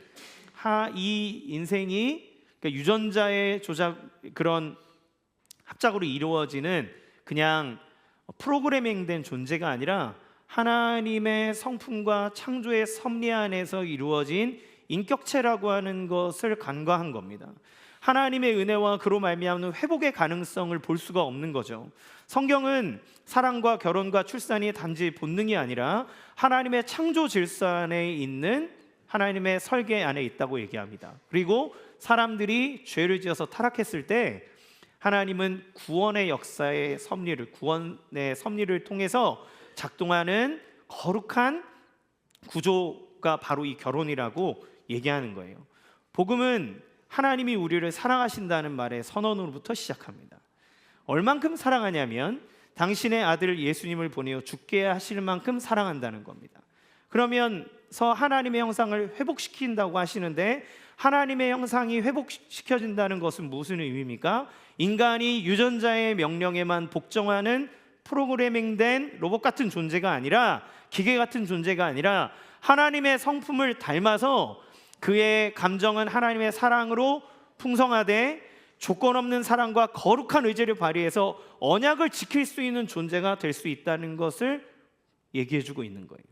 이 인생이 그러니까 유전자의 조작, 그런 합작으로 이루어지는 그냥 프로그래밍된 존재가 아니라 하나님의 성품과 창조의 섭리 안에서 이루어진 인격체라고 하는 것을 간과한 겁니다. 하나님의 은혜와 그로 말미암는 회복의 가능성을 볼 수가 없는 거죠. 성경은 사랑과 결혼과 출산이 단지 본능이 아니라 하나님의 창조 질서 안에 있는 하나님의 설계 안에 있다고 얘기합니다. 그리고 사람들이 죄를 지어서 타락했을 때 하나님은 구원의 역사의 섭리를, 구원의 섭리를 통해서 작동하는 거룩한 구조가 바로 이 결혼이라고 얘기하는 거예요. 복음은 하나님이 우리를 사랑하신다는 말의 선언으로부터 시작합니다. 얼만큼 사랑하냐면 당신의 아들 예수님을 보내어 죽게 하실 만큼 사랑한다는 겁니다. 그러면서 하나님의 형상을 회복시킨다고 하시는데 하나님의 형상이 회복시켜진다는 것은 무슨 의미입니까? 인간이 유전자의 명령에만 복종하는 프로그래밍된 로봇 같은 존재가 아니라, 기계 같은 존재가 아니라 하나님의 성품을 닮아서 그의 감정은 하나님의 사랑으로 풍성하되 조건 없는 사랑과 거룩한 의지를 발휘해서 언약을 지킬 수 있는 존재가 될 수 있다는 것을 얘기해주고 있는 거예요.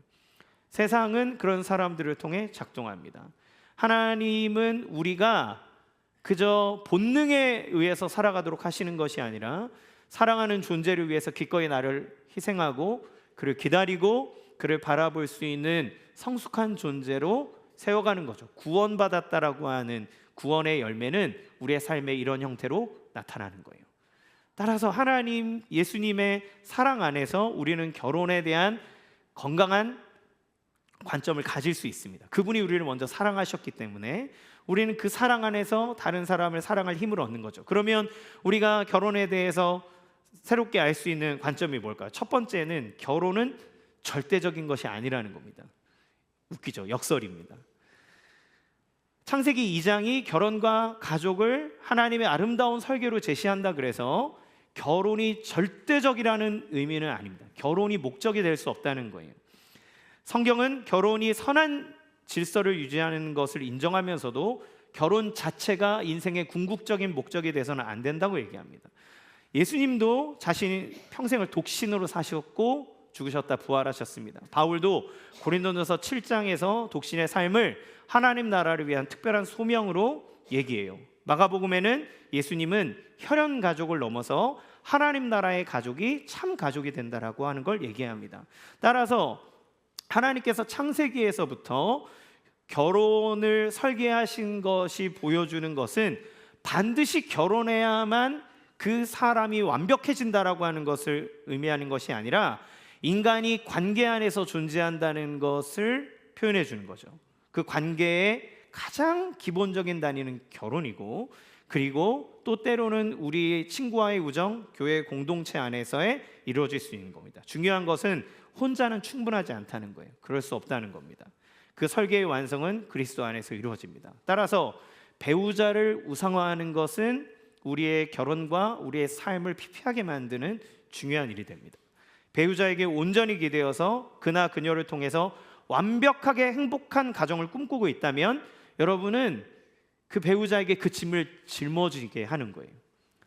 세상은 그런 사람들을 통해 작동합니다. 하나님은 우리가 그저 본능에 의해서 살아가도록 하시는 것이 아니라 사랑하는 존재를 위해서 기꺼이 나를 희생하고 그를 기다리고 그를 바라볼 수 있는 성숙한 존재로 세워가는 거죠. 구원받았다라고 하는 구원의 열매는 우리의 삶에 이런 형태로 나타나는 거예요. 따라서 하나님, 예수님의 사랑 안에서 우리는 결혼에 대한 건강한 관점을 가질 수 있습니다. 그분이 우리를 먼저 사랑하셨기 때문에 우리는 그 사랑 안에서 다른 사람을 사랑할 힘을 얻는 거죠. 그러면 우리가 결혼에 대해서 새롭게 알 수 있는 관점이 뭘까요? 첫 번째는 결혼은 절대적인 것이 아니라는 겁니다. 웃기죠? 역설입니다. 창세기 2장이 결혼과 가족을 하나님의 아름다운 설계로 제시한다 그래서 결혼이 절대적이라는 의미는 아닙니다. 결혼이 목적이 될 수 없다는 거예요. 성경은 결혼이 선한 질서를 유지하는 것을 인정하면서도 결혼 자체가 인생의 궁극적인 목적이 돼서는 안 된다고 얘기합니다. 예수님도 자신이 평생을 독신으로 사셨고 죽으셨다 부활하셨습니다. 바울도 고린도전서 7장에서 독신의 삶을 하나님 나라를 위한 특별한 소명으로 얘기해요. 마가복음에는 예수님은 혈연 가족을 넘어서 하나님 나라의 가족이 참 가족이 된다라고 하는 걸 얘기합니다. 따라서 하나님께서 창세기에서부터 결혼을 설계하신 것이 보여주는 것은 반드시 결혼해야만 그 사람이 완벽해진다라고 하는 것을 의미하는 것이 아니라 인간이 관계 안에서 존재한다는 것을 표현해 주는 거죠. 그 관계의 가장 기본적인 단위는 결혼이고, 그리고 또 때로는 우리 친구와의 우정, 교회 공동체 안에서의 이루어질 수 있는 겁니다. 중요한 것은 혼자는 충분하지 않다는 거예요. 그럴 수 없다는 겁니다. 그 설계의 완성은 그리스도 안에서 이루어집니다. 따라서 배우자를 우상화하는 것은 우리의 결혼과 우리의 삶을 피폐하게 만드는 중요한 일이 됩니다. 배우자에게 온전히 기대어서 그나 그녀를 통해서 완벽하게 행복한 가정을 꿈꾸고 있다면 여러분은 그 배우자에게 그 짐을 짊어지게 하는 거예요.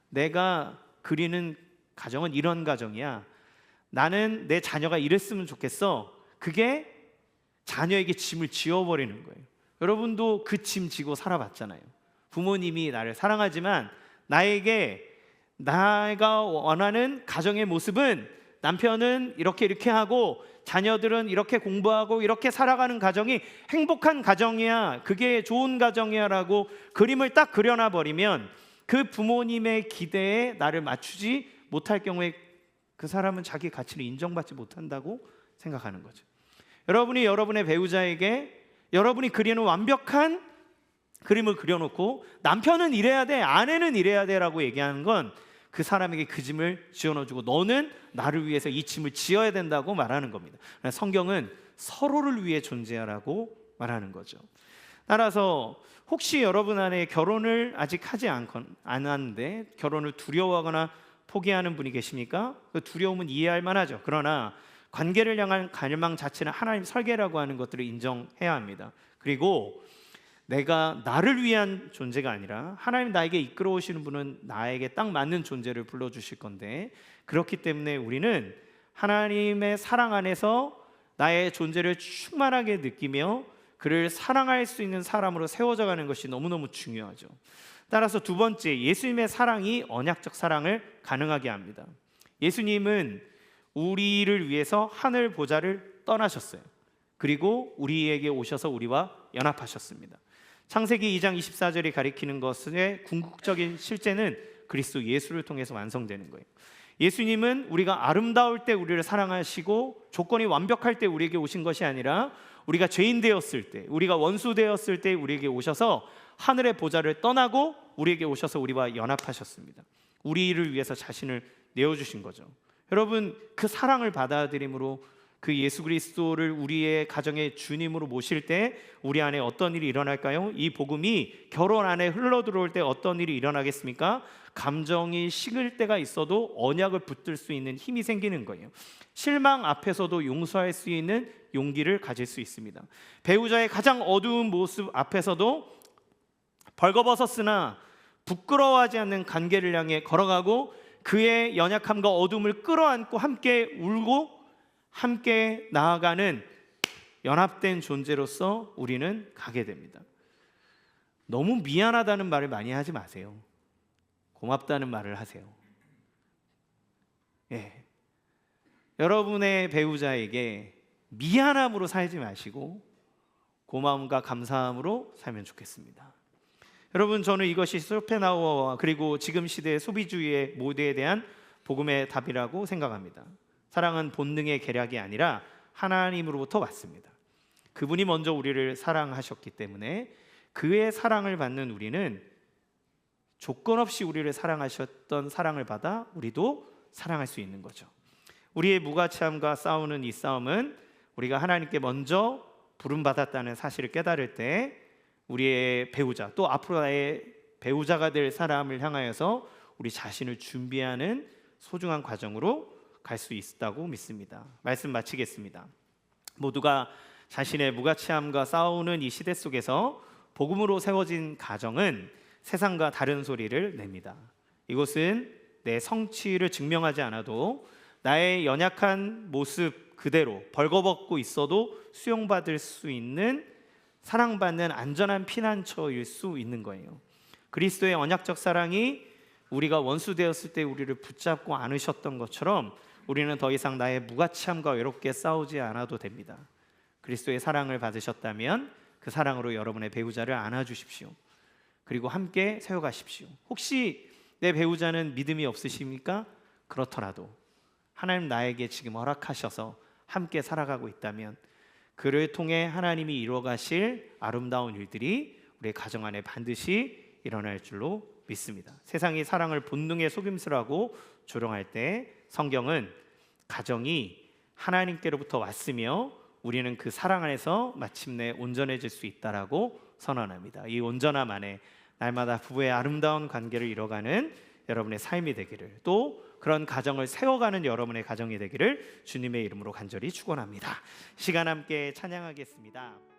내가 그리는 가정은 이런 가정이야. 나는 내 자녀가 이랬으면 좋겠어. 그게 자녀에게 짐을 지어버리는 거예요. 여러분도 그 짐 지고 살아봤잖아요. 부모님이 나를 사랑하지만 나에게 내가 원하는 가정의 모습은 남편은 이렇게 하고 자녀들은 이렇게 공부하고 이렇게 살아가는 가정이 행복한 가정이야, 그게 좋은 가정이야 라고 그림을 딱 그려놔 버리면 그 부모님의 기대에 나를 맞추지 못할 경우에 그 사람은 자기 가치를 인정받지 못한다고 생각하는 거죠. 여러분이 여러분의 배우자에게 여러분이 그리는 완벽한 그림을 그려놓고 남편은 이래야 돼, 아내는 이래야 돼 라고 얘기하는 건 그 사람에게 그 짐을 지어넣어주고 너는 나를 위해서 이 짐을 지어야 된다고 말하는 겁니다. 성경은 서로를 위해 존재하라고 말하는 거죠. 따라서 혹시 여러분 안에 결혼을 아직 하지 않았는데 결혼을 두려워하거나 포기하는 분이 계십니까? 그 두려움은 이해할 만하죠. 그러나 관계를 향한 갈망 자체는 하나님 설계라고 하는 것들을 인정해야 합니다. 그리고 내가 나를 위한 존재가 아니라 하나님 나에게 이끌어 오시는 분은 나에게 딱 맞는 존재를 불러주실 건데, 그렇기 때문에 우리는 하나님의 사랑 안에서 나의 존재를 충만하게 느끼며 그를 사랑할 수 있는 사람으로 세워져 가는 것이 너무너무 중요하죠. 따라서 두 번째, 예수님의 사랑이 언약적 사랑을 가능하게 합니다. 예수님은 우리를 위해서 하늘 보좌를 떠나셨어요. 그리고 우리에게 오셔서 우리와 연합하셨습니다. 창세기 2장 24절이 가리키는 것의 궁극적인 실제는 그리스도 예수를 통해서 완성되는 거예요. 예수님은 우리가 아름다울 때 우리를 사랑하시고 조건이 완벽할 때 우리에게 오신 것이 아니라 우리가 죄인 되었을 때, 우리가 원수 되었을 때 우리에게 오셔서 하늘의 보좌를 떠나고 우리에게 오셔서 우리와 연합하셨습니다. 우리를 위해서 자신을 내어주신 거죠. 여러분, 그 사랑을 받아들임으로 그 예수 그리스도를 우리의 가정의 주님으로 모실 때 우리 안에 어떤 일이 일어날까요? 이 복음이 결혼 안에 흘러들어올 때 어떤 일이 일어나겠습니까? 감정이 식을 때가 있어도 언약을 붙들 수 있는 힘이 생기는 거예요. 실망 앞에서도 용서할 수 있는 용기를 가질 수 있습니다. 배우자의 가장 어두운 모습 앞에서도 벌거벗었으나 부끄러워하지 않는 관계를 향해 걸어가고 그의 연약함과 어둠을 끌어안고 함께 울고 함께 나아가는 연합된 존재로서 우리는 가게 됩니다. 너무 미안하다는 말을 많이 하지 마세요. 고맙다는 말을 하세요. 여러분의 배우자에게 미안함으로 살지 마시고 고마움과 감사함으로 살면 좋겠습니다. 여러분, 저는 이것이 쇼펜하우어와 그리고 지금 시대의 소비주의의 모드에 대한 복음의 답이라고 생각합니다. 사랑은 본능의 계략이 아니라 하나님으로부터 왔습니다. 그분이 먼저 우리를 사랑하셨기 때문에 그의 사랑을 받는 우리는 조건 없이 우리를 사랑하셨던 사랑을 받아 우리도 사랑할 수 있는 거죠. 우리의 무가치함과 싸우는 이 싸움은 우리가 하나님께 먼저 부름받았다는 사실을 깨달을 때 우리의 배우자, 또 앞으로 나의 배우자가 될 사람을 향하여서 우리 자신을 준비하는 소중한 과정으로 갈 수 있다고 믿습니다. 말씀 마치겠습니다. 모두가 자신의 무가치함과 싸우는 이 시대 속에서 복음으로 세워진 가정은 세상과 다른 소리를 냅니다. 이곳은 내 성취를 증명하지 않아도 나의 연약한 모습 그대로 벌거벗고 있어도 수용받을 수 있는 사랑받는 안전한 피난처일 수 있는 거예요. 그리스도의 언약적 사랑이 우리가 원수 되었을 때 우리를 붙잡고 안으셨던 것처럼 우리는 더 이상 나의 무가치함과 외롭게 싸우지 않아도 됩니다. 그리스도의 사랑을 받으셨다면 그 사랑으로 여러분의 배우자를 안아주십시오. 그리고 함께 세워가십시오. 혹시 내 배우자는 믿음이 없으십니까? 그렇더라도 하나님 나에게 지금 허락하셔서 함께 살아가고 있다면 그를 통해 하나님이 이루어가실 아름다운 일들이 우리의 가정 안에 반드시 일어날 줄로 믿습니다. 세상이 사랑을 본능의 속임수라고 조롱할 때 성경은 가정이 하나님께로부터 왔으며 우리는 그 사랑 안에서 마침내 온전해질 수 있다라고 선언합니다. 이 온전함 안에 날마다 부부의 아름다운 관계를 이뤄가는 여러분의 삶이 되기를, 또 그런 가정을 세워가는 여러분의 가정이 되기를 주님의 이름으로 간절히 축원합니다. 시간 함께 찬양하겠습니다.